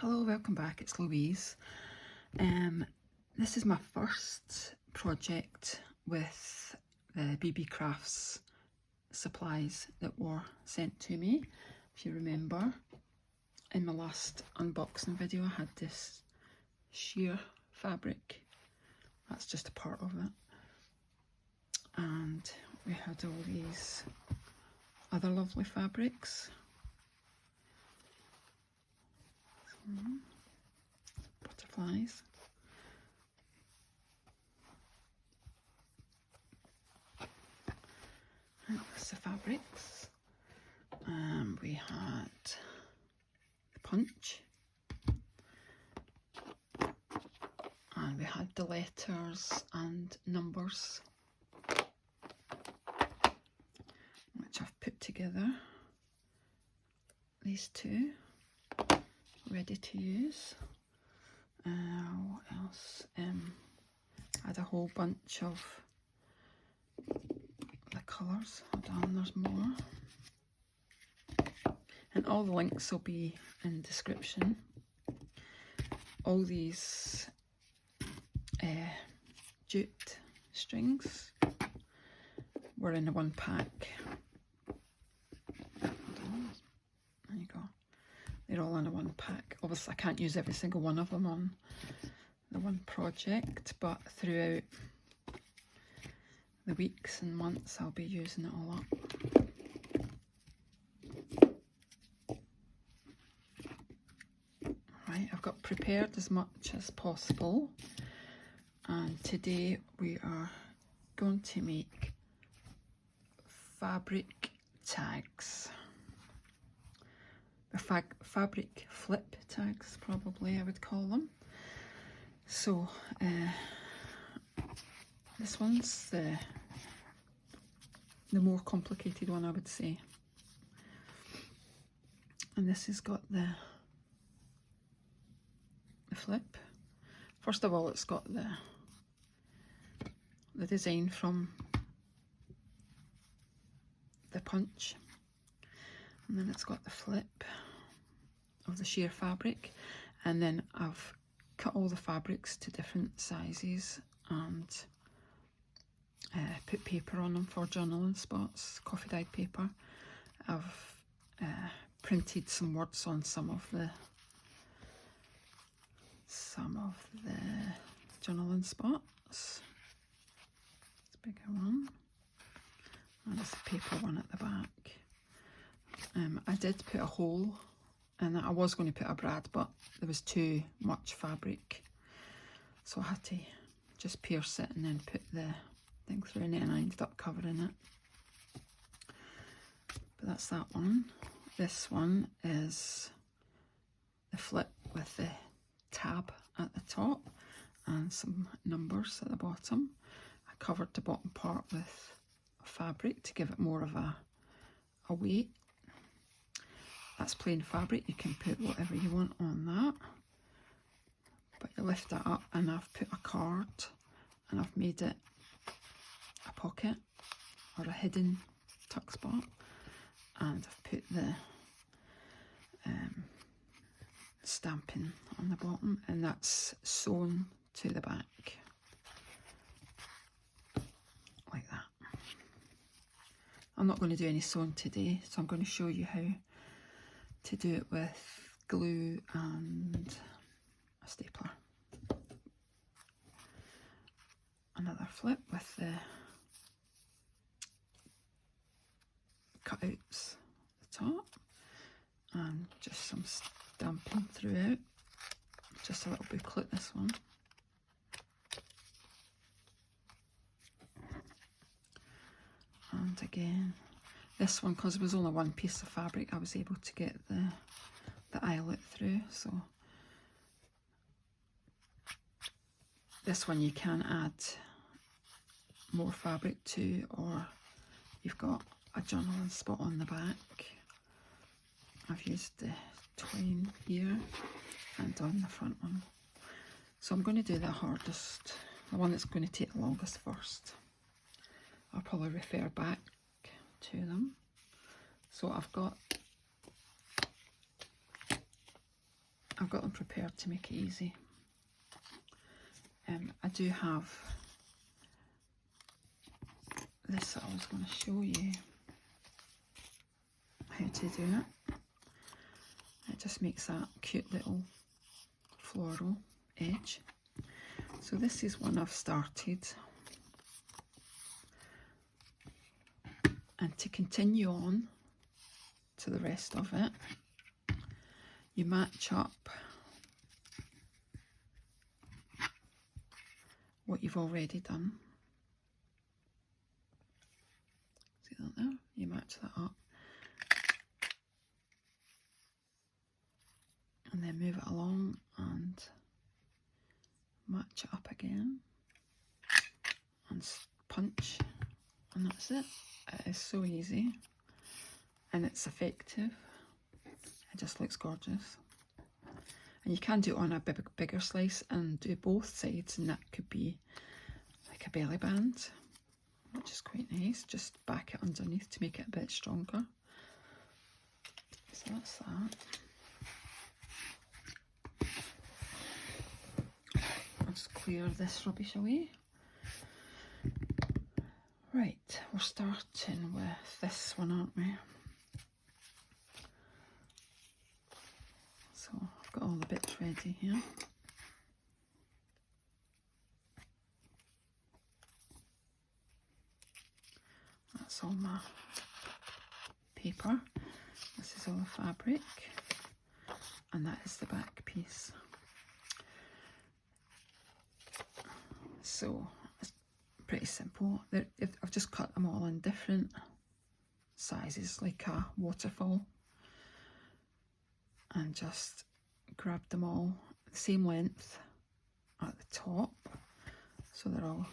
Hello, welcome back, it's Louise. This is my first project with the Beebeecraft's supplies that were sent to me. If you remember, in my last unboxing video I had this sheer fabric. That's just a part of it. And we had all these other lovely fabrics. Butterflies. And that's the fabrics. We had the punch. And we had the letters and numbers, which I've put together. These two, ready to use. What else? I had a whole bunch of the colours. Hold on, there's more. And all the links will be in the description. All these jute strings were in the one pack. Hold on. There you go. They're all in a one pack. Obviously I can't use every single one of them on the one project, but throughout the weeks and months I'll be using it all up. Right, I've got prepared as much as possible, and today we are going to make fabric tags. Fabric flip tags, probably I would call them. So this one's the more complicated one, I would say. And this has got the flip. First of all, it's got the design from the punch, and then it's got the flip of the sheer fabric, and then I've cut all the fabrics to different sizes and put paper on them for journaling spots, coffee dyed paper. I've printed some words on some of the journaling spots. It's a bigger one, and there's a paper one at the back. I did put a hole in it. I was going to put a brad, but there was too much fabric, so I had to just pierce it and then put the thing through, and then I ended up covering it. But that's that one. This one is the flip with the tab at the top and some numbers at the bottom. I covered the bottom part with fabric to give it more of a weight. That's plain fabric, you can put whatever you want on that, but you lift that up, and I've put a card and I've made it a pocket or a hidden tuck spot, and I've put the stamping on the bottom, and that's sewn to the back like that. I'm not going to do any sewing today, so I'm going to show you how to do it with glue and a stapler. Another flip with the cutouts at the top, and just some stamping throughout. Just a little booklet, this one. And again, this one, because it was only one piece of fabric, I was able to get the eyelet through. So this one you can add more fabric to, or you've got a journaling spot on the back. I've used the twine here and on the front one. So I'm going to do the hardest, the one that's going to take the longest first. I'll probably refer back to them. So I've got I've got them prepared to make it easy. I do have this that I was going to show you how to do it. It just makes that cute little floral edge. So this is one I've started. And to continue on to the rest of it, you match up what you've already done. See that there? You match that up. And then move it along and match it up again. And punch. And that's it. It is so easy. And it's effective. It just looks gorgeous. And you can do it on a bigger slice and do both sides, and that could be like a belly band, which is quite nice. Just back it underneath to make it a bit stronger. So that's that. I'll just clear this rubbish away. Right, we're starting with this one, aren't we? So I've got all the bits ready here. That's all my paper. This is all the fabric. And that is the back piece. So it's pretty simple. I've just cut them all in different sizes, like a waterfall. And just grab them all the same length at the top, so they'll all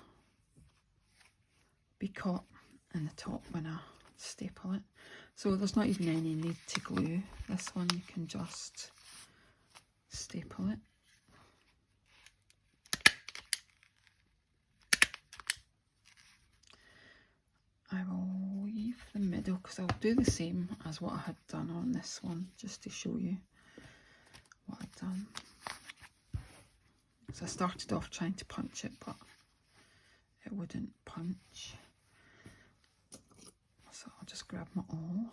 be caught in the top when I staple it. So there's not even any need to glue this one, you can just staple it. I will leave the middle because I'll do the same as what I had done on this one, just to show you what I've done. So I started off trying to punch it, but it wouldn't punch. So I'll just grab my awl.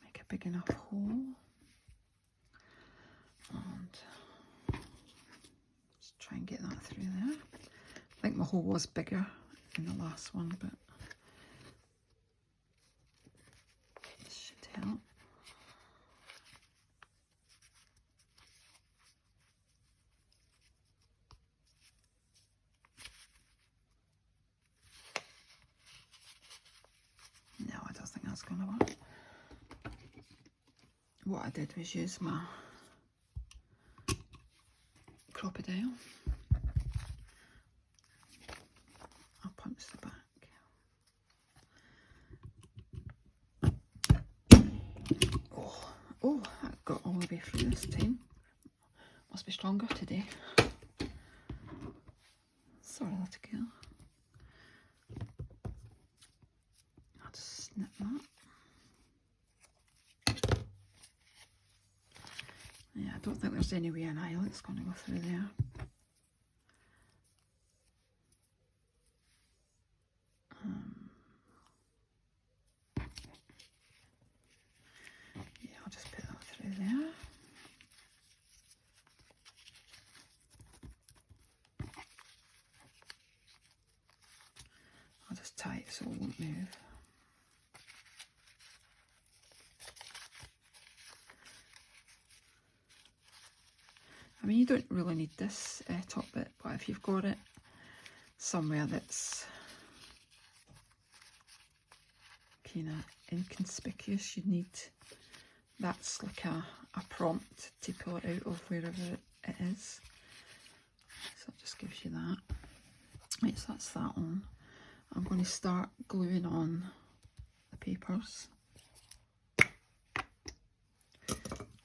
Make a big enough hole. And just try and get that through there. I think my hole was bigger in the last one, but this should help. No, I don't think that's going to work. What I did was use my crocodile. I'll punch the back. Oh, that got all the way through this time. Must be stronger today. Sorry, little girl. I'll just snip that. Yeah, I don't think there's any way an eyelet's going to go through there. Yeah, I'll just put that through there. I'll just tie it so it won't move. I mean, you don't really need this top bit, but if you've got it somewhere that's kind of inconspicuous, you need, that's like a prompt to pull it out of wherever it is. So it just gives you that. Right, so that's that on. I'm going to start gluing on the papers.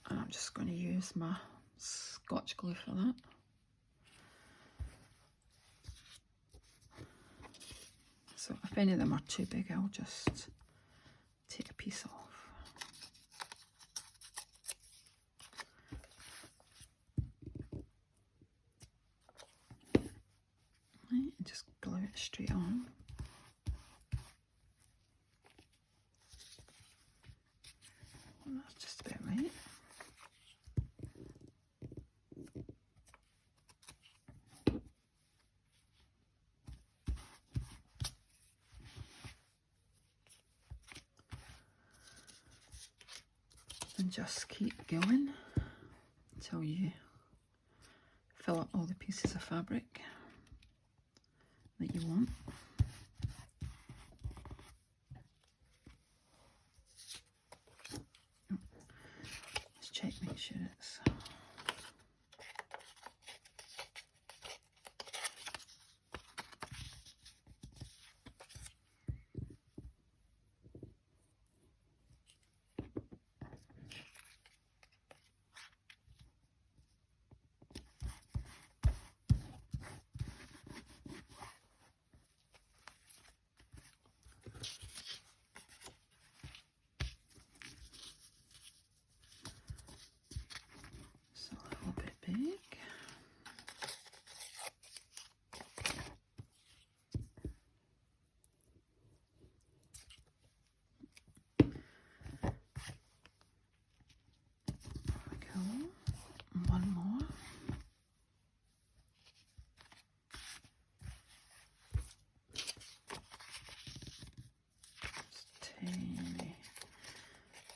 And I'm just going to use my Scotch glue for that. So if any of them are too big, I'll just take a piece off. Right, and just glue it straight on. And that's just about right. And just keep going until you fill up all the pieces of fabric that you want. Let's check, make sure it's a little bit big. One more. Just tiny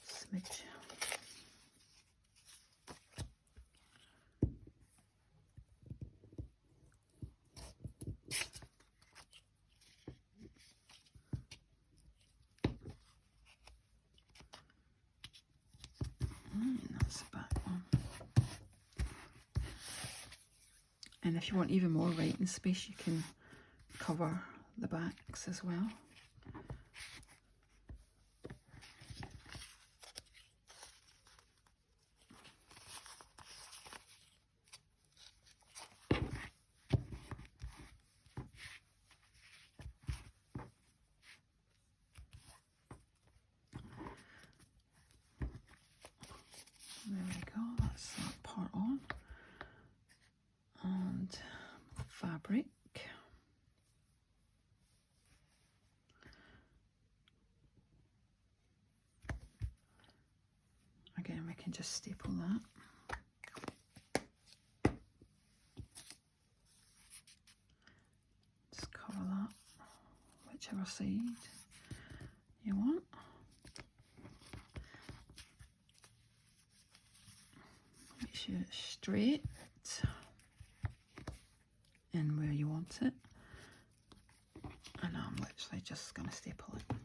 smidge. That's the back one. And if you want even more writing space, you can cover the backs as well. There we go, that's that part on. And fabric. Again, we can just staple that. Just cover that, whichever side you want. Make sure it's straight in where you want it. And I'm literally just going to staple it.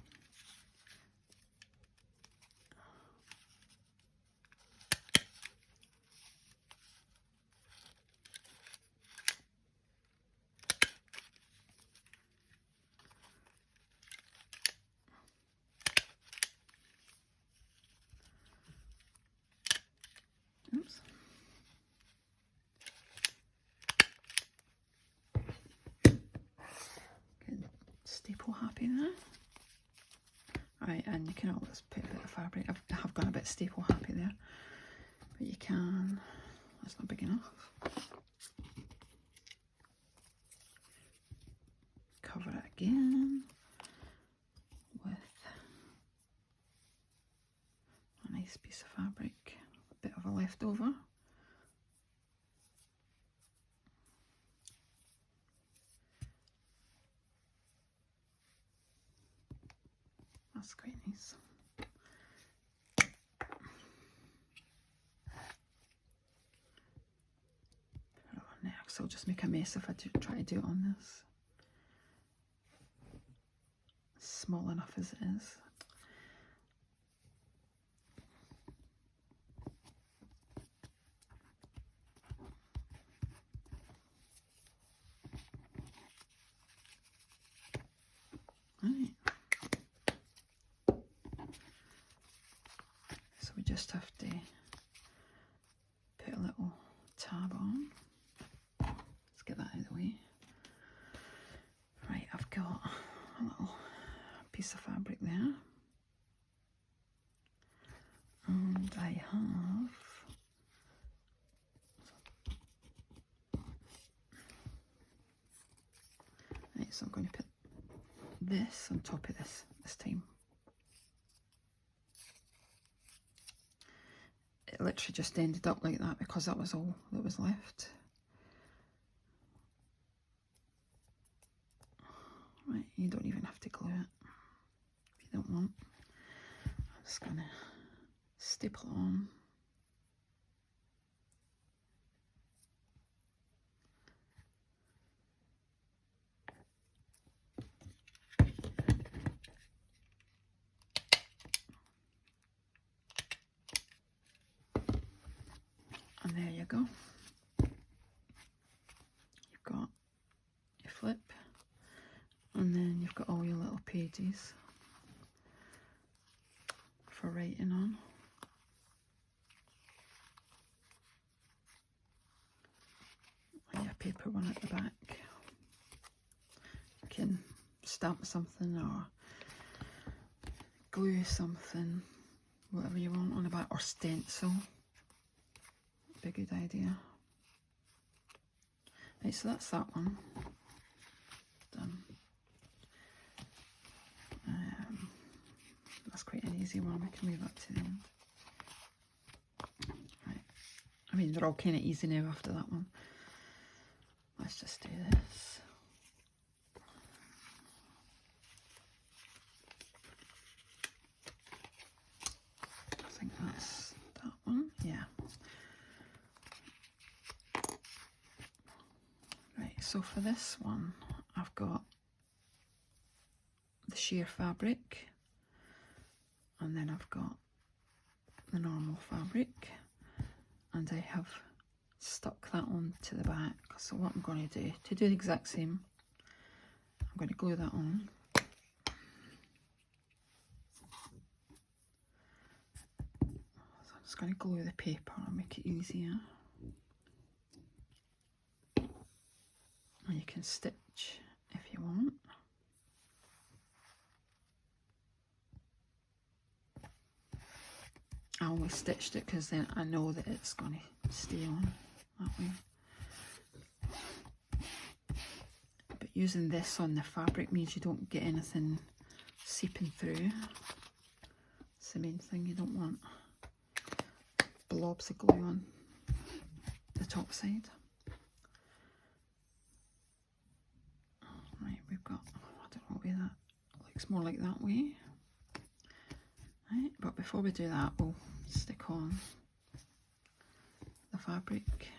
Oops. Good. Staple happy there. Right, and you can always put a bit of fabric. I have got a bit staple happy there, but you can. That's not big enough. Cover it again with a nice piece of fabric, a bit of a leftover. That's quite nice. Put it on next. I'll just make a mess if I try to do it on this. Small enough as it is. Right. So we just have to put a little tab on. Let's get that out of the way. Right, I've got a little there. And I have right, so I'm going to put this on top of this time. It literally just ended up like that because that was all that was left. Right, you don't even have to glue it if you don't want. I'm just going to staple it on. And there you go. You've got your flip, and then you've got all your little pages for writing on. And your paper one at the back. You can stamp something or glue something, whatever you want on the back, or stencil. Be a good idea. Right, so that's that one done. That's quite an easy one. We can leave that to the end. Right. I mean, they're all kind of easy now after that one. Let's just do this. I think that's that one. Yeah. Right, so for this one, I've got the sheer fabric, and then I've got the normal fabric, and I have stuck that onto the back. So what I'm going to do the exact same, I'm going to glue that on. So I'm just going to glue the paper and make it easier. And you can stitch if you want. I always stitched it because then I know that it's going to stay on that way. But using this on the fabric means you don't get anything seeping through. It's the main thing. You don't want blobs of glue on the top side. Right, we've got, I don't know what way that looks, more like that way. Right, but before we do that, we'll stick on the fabric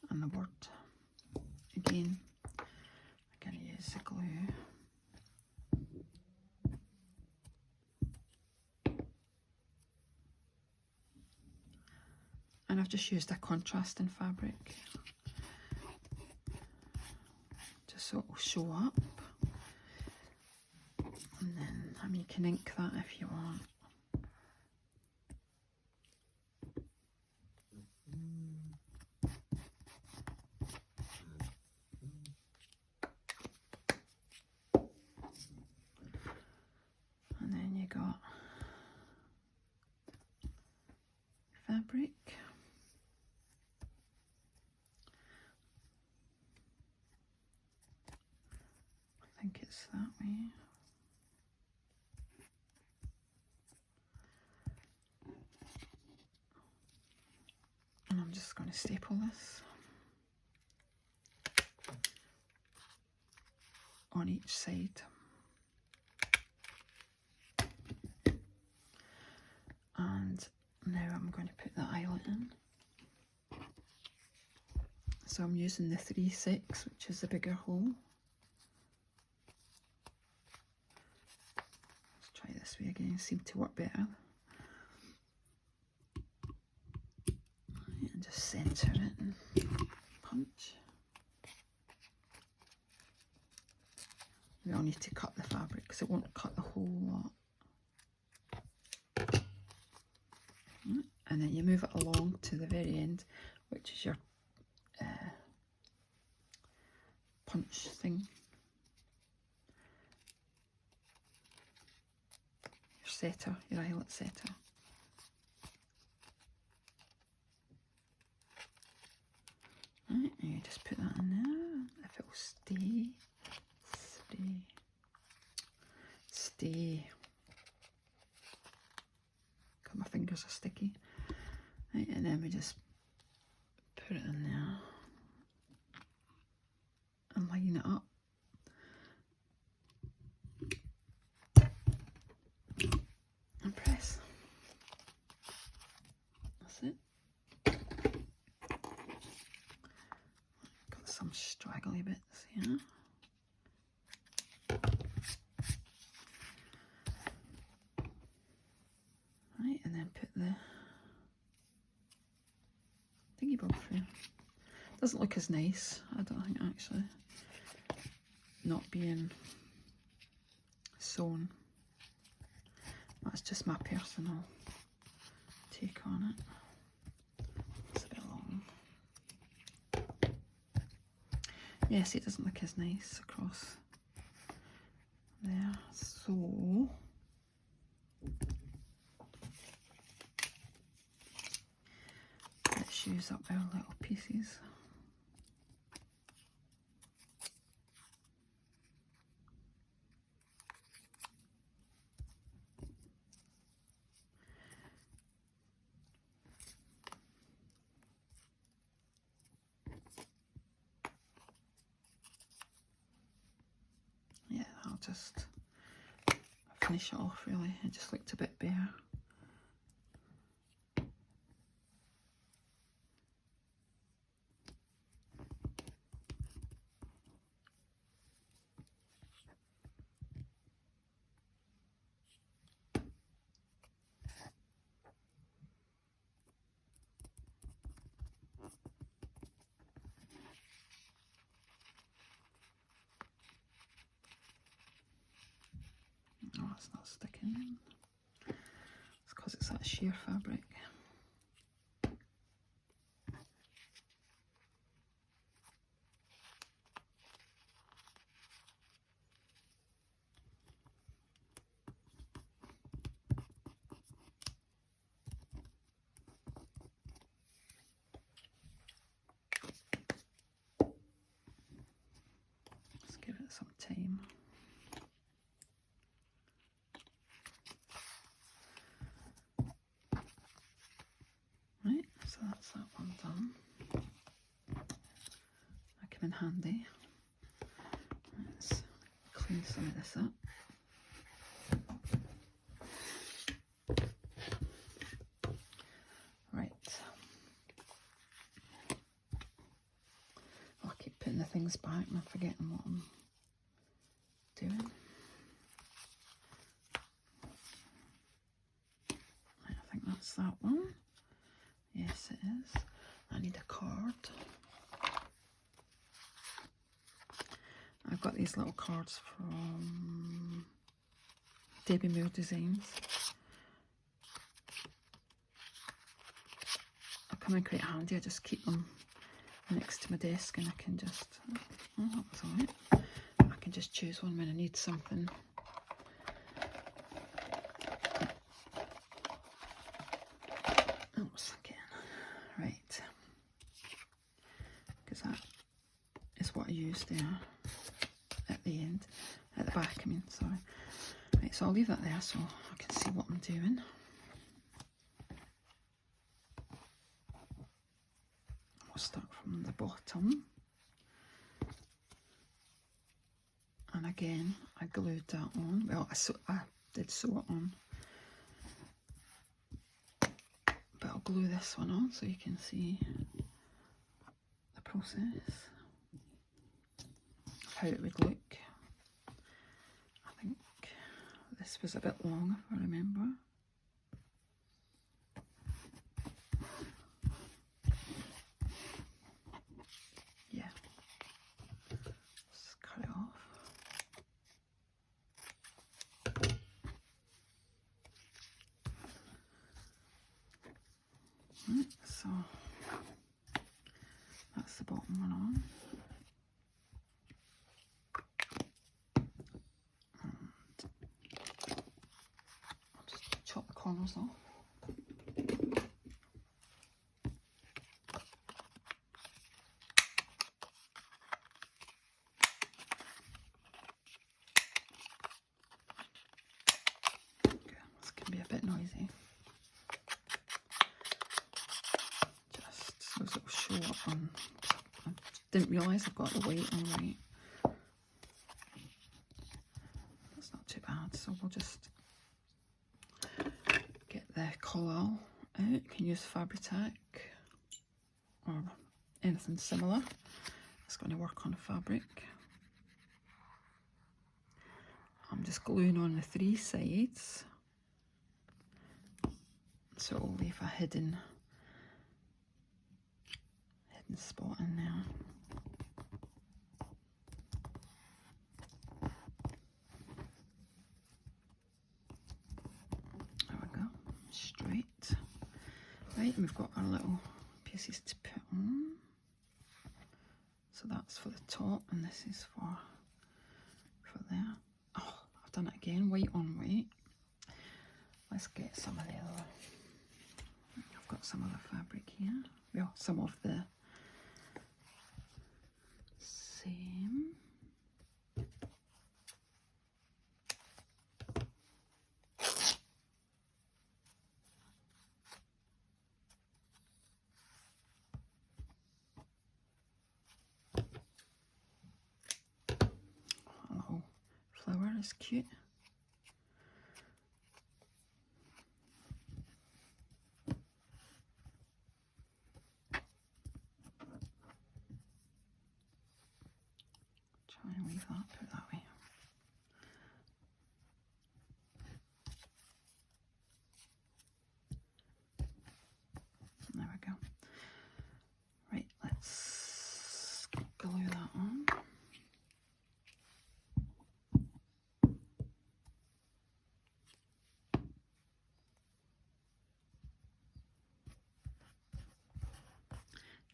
and the word. Again, I'm going to use the glue. And I've just used a contrasting fabric, just so it will show up. And then, I mean, you can ink that if you want. And then you got fabric. I think it's that way. And I'm just going to staple this on each side. And now I'm going to put the eyelet in. So I'm using the 3/6, which is the bigger hole. Let's try this way again, seem to work better. And just centre it and punch. We all need to cut the fabric because it won't cut the whole lot. And then you move it along to the very end, which is your punch thing. setter, your eyelet setter. Right, and you just put that in there. If it will stay. God, my fingers are sticky. Right, and then we just put it in there and line it up. And press. That's it. Got some straggly bits here. Right, and then put the thingy bob through. Doesn't look as nice, I don't think, actually, not being sewn. That's just my personal take on it. It's a bit long. Yes, it doesn't look as nice across there, so let's use up our little pieces. Yeah, I'll just finish it off really. It just looked a bit bare. Oh, it's not sticking. It's because it's that sheer fabric. Let's give it some time. Right, so that's that one done. That came in handy. Let's clean some of this up. Right. Oh, I keep putting the things back and I'm forgetting what I'm doing. Right, I think that's that one. Yes, it is. I need a card. I've got these little cards from Debbie Moore Designs. They come in quite handy. I just keep them next to my desk and I can just, oh, that was alright. I can just choose one when I need something. Oh, again. Right. Because that is what I used there at the end, at the back, I mean, sorry. Right, so I'll leave that there so I can see what I'm doing. I'll start from the bottom. And again, I glued that on. Well, I did sew it on. But I'll glue this one on so you can see the process. How it would look. I think this was a bit long, if I remember. Yeah. Just cut it off. Right, so that's the bottom one on. corners off. Okay, this can be a bit noisy. Just so it will show up on. I didn't realise I've got the weight on right. That's not too bad, so we'll just get the collal out. You can use Fabri-Tac or anything similar. It's going to work on fabric. I'm just gluing on the 3 sides, so it'll leave a hidden spot in there. There we go, straight. Right, and we've got our little pieces to put on. So that's for the top, and this is for there. Oh, I've done it again, white on white. Let's get some of the other. I've got some other fabric here. Well, some of the same. A little flower is cute. Try and leave that, put it that way. There we go. Right, let's glue that on.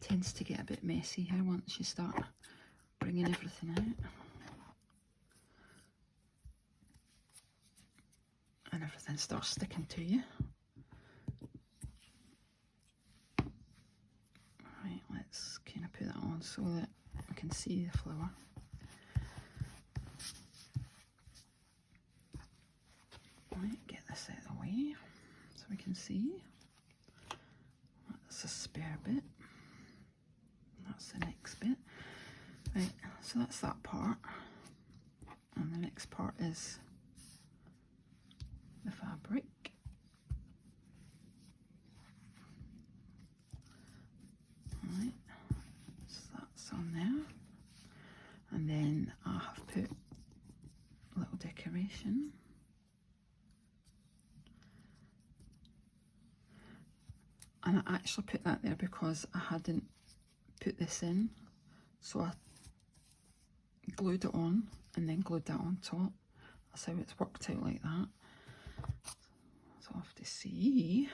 Tends to get a bit messy here once you start bringing everything out. And everything starts sticking to you. Right, let's kind of put that on so that I can see the flower. Right, get this out of the way so we can see. That's a spare bit. That's the next bit. Right, so that's that part. And the next part is the fabric. Right, so that's on there. And then I have put a little decoration. And I actually put that there because I hadn't put this in. So I glued it on and then glued that on top. That's how it's worked out like that. So I'll have to see,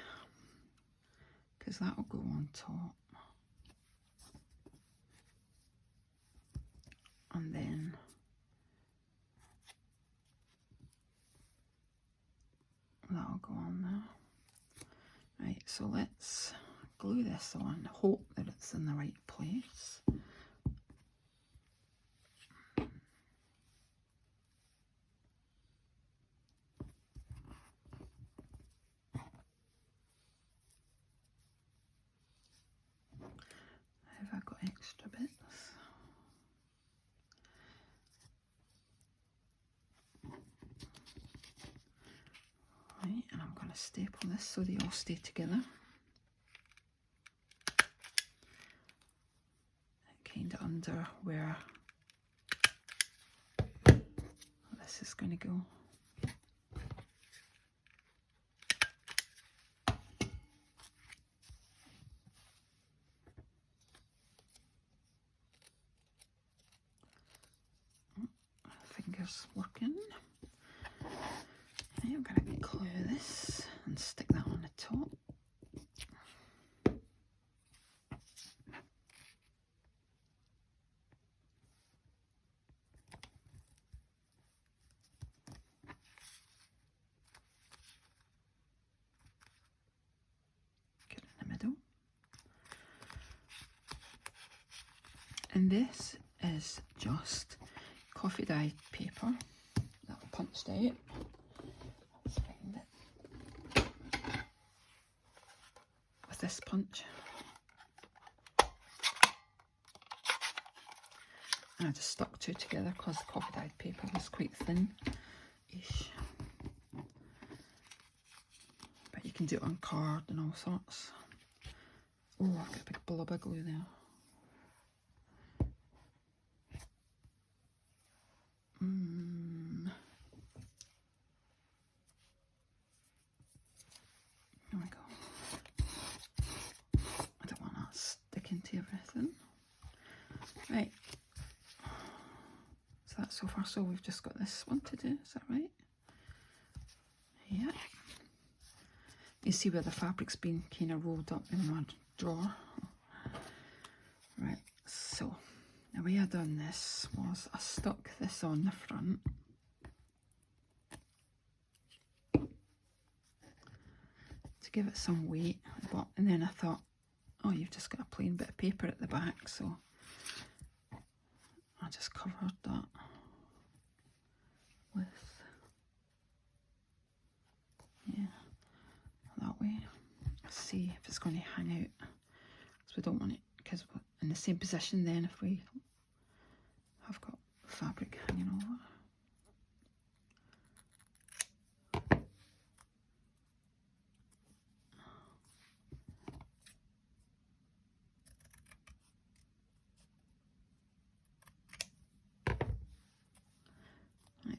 because that will go on top. And then that'll go on there. Right, so let's glue this on, hope that it's in the right place. Have I got extra bits? Right, and I'm going to staple this so they all stay together. Kind of under where this is going to go. Fingers working. Right, I'm going to glue this and stick that on the top. And this is just coffee dyed paper that I punched out. Let's find it. With this punch. And I just stuck two together because the coffee dyed paper was quite thin-ish. But you can do it on card and all sorts. Oh, I've got a big blob of glue there. There we go. I don't want that sticking to everything. Right. So that's so far. So we've just got this one to do. Is that right? Yeah. You see where the fabric's been kind of rolled up in my drawer. Right. So the way I done this was I stuck this on the front. To give it some weight, and then I thought, oh, you've just got a plain bit of paper at the back, so I just covered that with, yeah, that way. See if it's going to hang out, because we don't want it, because we're in the same position then if we have got fabric hanging over.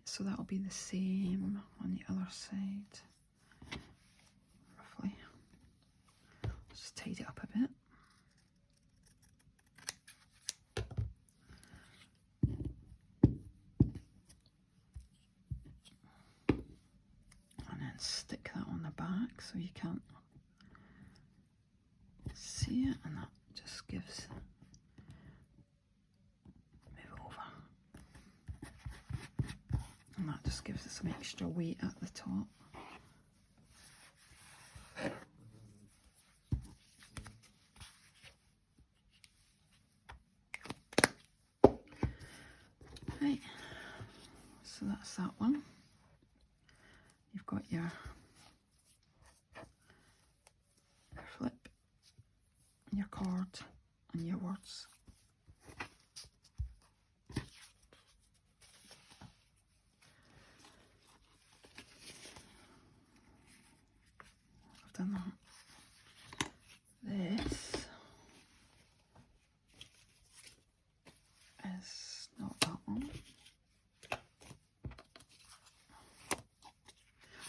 So that'll be the same on the other side, roughly. Just tidy it up a bit. And then stick that on the back so you can't see it, and that just gives, move it over. And that just gives it some extra weight at the top. Right, so that's that one. You've got your flip, your card, and your words. I've done that. This is not that one.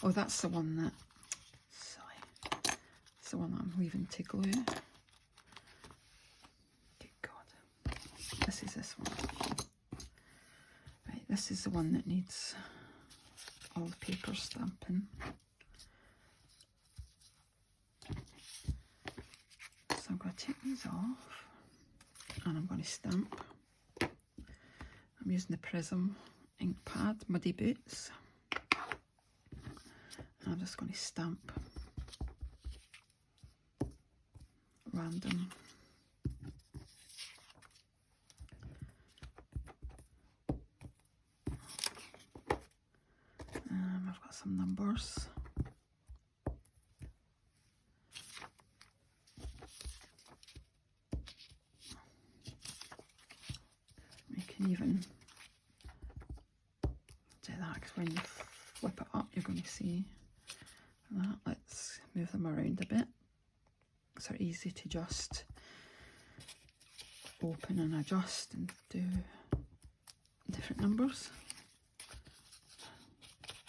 Oh, that's the one that, sorry, it's the one that I'm leaving to glue. Good God. This is this one. Right, this is the one that needs all the paper stamping. So I'm going to take these off and I'm going to stamp. I'm using the Prism ink pad, Muddy Boots. And I'm just going to stamp random. I've got some numbers. You can even do that, because when you flip it up you're going to see that. Let's move them around a bit so they're easy to just open and adjust and do different numbers.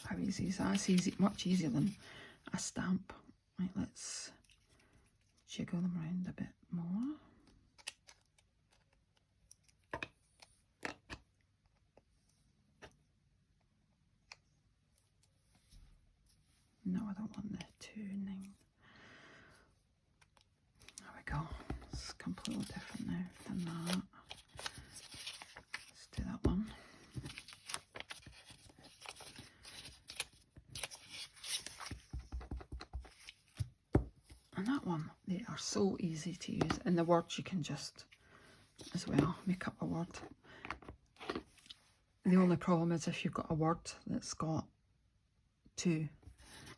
How easy is that? It's easy, much easier than a stamp. Right, let's jiggle them around a bit more. No, I don't want the tuning. There we go. It's completely different now than that. Let's do that one. And that one, they are so easy to use. And the words you can just as well, make up a word. The only problem is if you've got a word that's got two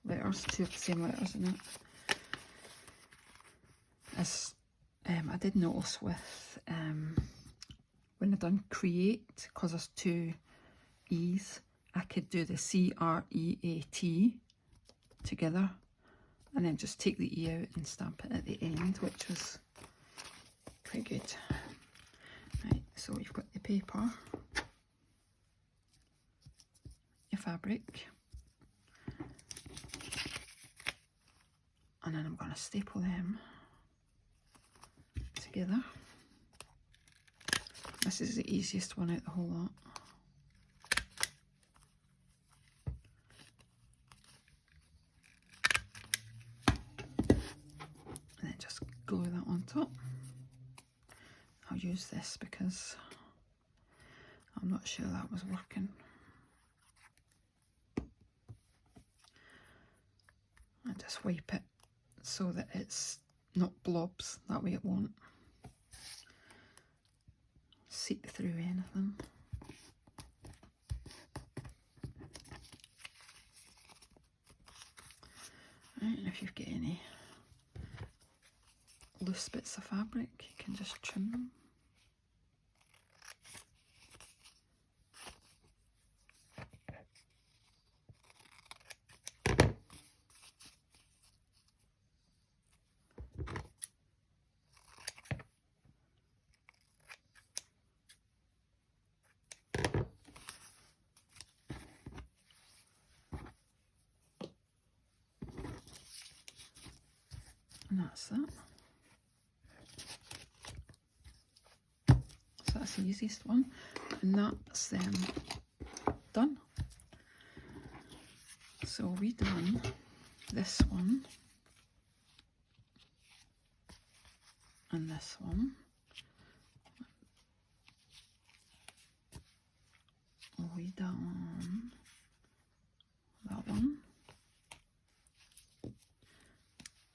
letters, two of the same letters in it. As I did notice with when I done create, because there's two E's, I could do the C-R-E-A-T together and then just take the E out and stamp it at the end, which was quite good. Right, so you've got the paper, your fabric, and then I'm going to staple them together. This is the easiest one out the whole lot. And then just glue that on top. I'll use this because I'm not sure that was working. And just wipe it so that it's not blobs, that way it won't seep through anything. Right, and if you've got any loose bits of fabric, you can just trim them. And that's that. So that's the easiest one, and that's done. So we done this one and this one. We done that one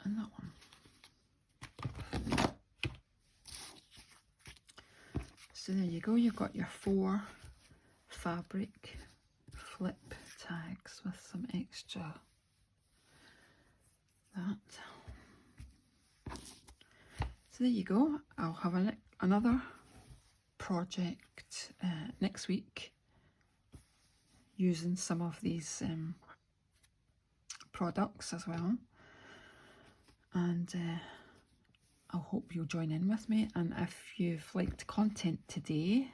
and that one. So there you go, you've got your 4 fabric flip tags with some extra that. So there you go. I'll have another project next week using some of these products as well, and I hope you'll join in with me. And if you've liked content today,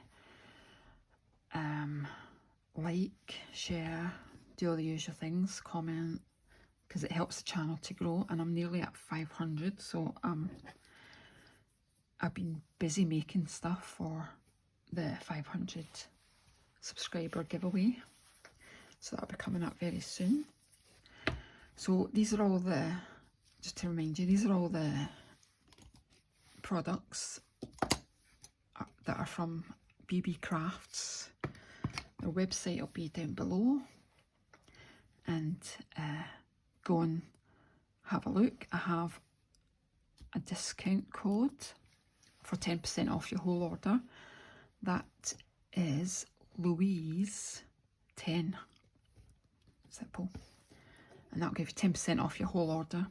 like, share, do all the usual things, comment, because it helps the channel to grow, and I'm nearly at 500, so I've been busy making stuff for the 500 subscriber giveaway, so that'll be coming up very soon. So these are all the, just to remind you, these are all the products that are from Beebeecrafts. Their website will be down below, and go and have a look. I have a discount code for 10% off your whole order. That is Louise 10. Simple. And that'll give you 10% off your whole order.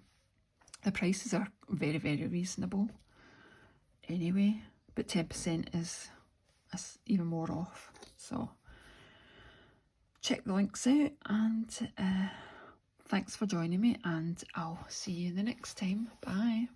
The prices are very, very reasonable anyway, but 10% is even more off. So check the links out, and thanks for joining me, and I'll see you the next time. Bye.